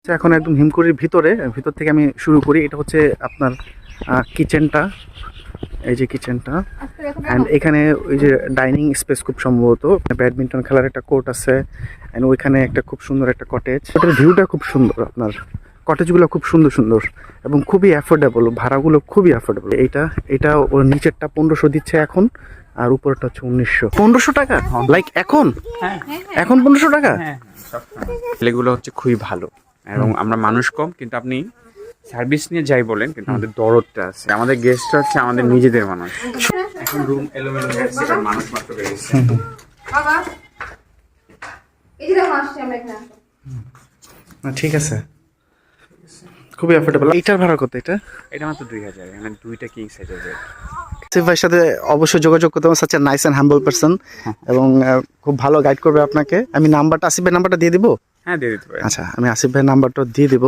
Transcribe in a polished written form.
এখন একদম হিমকুড়ির ভিতর থেকে আমি শুরু করি। এটা হচ্ছে আপনার কিচেনটা, এই যে কিচেনটা, অ্যান্ড এখানে ওই যে ডাইনিং স্পেস খুব সম্ভবত, ব্যাডমিন্টন খেলার একটা কোর্ট আছে, অ্যান্ড ওইখানে একটা খুব সুন্দর একটা কটেজ। ওটার ভিউটা খুব সুন্দর, আপনার কটেজগুলো খুব সুন্দর সুন্দর এবং খুবই অ্যাফোর্ডেবল, ভাড়াগুলো খুবই অ্যাফোর্ডেবল। এটা ওর নিচেরটা 1500 দিচ্ছে এখন, আর উপরটা হচ্ছে 1900 টাকা। লাইক এখন 1500 টাকা। ছেলেগুলো হচ্ছে খুবই ভালো এবং আমরা মানুষ কম, কিন্তু আপনি সার্ভিস নিয়ে যাই বলেন, কিন্তু আমাদের দরদটা আছে। আমাদের গেস্টরা হচ্ছে আমাদের নিজেদের মানুষ। এখন রুম এলোমেলো হয়ে গেছে, কারণ মানুষ মাত্র বেরিয়েছে। বাবা এই যে দেখো আসছি আমরা এখানে ঠিক আছে, খুবই অ্যাফোর্ডেবল। এইটার ভাড়া কত? এটা মাত্র 2000, এখানে দুইটা কিং সাইজের বেড। আসিফ ভাইয়ের সাথে অবশ্যই যোগাযোগ করতে হবে, such a nice and humble person, এবং খুব ভালো গাইড করবে আপনাকে। আমি নাম্বারটা, আসিফ ভাইয়ের নাম্বারটা দিয়ে দিব। হ্যাঁ, দিয়ে দিতে পারেন। আচ্ছা, আমি আসিফ ভাইয়ের নাম্বারটা দিয়ে দিব।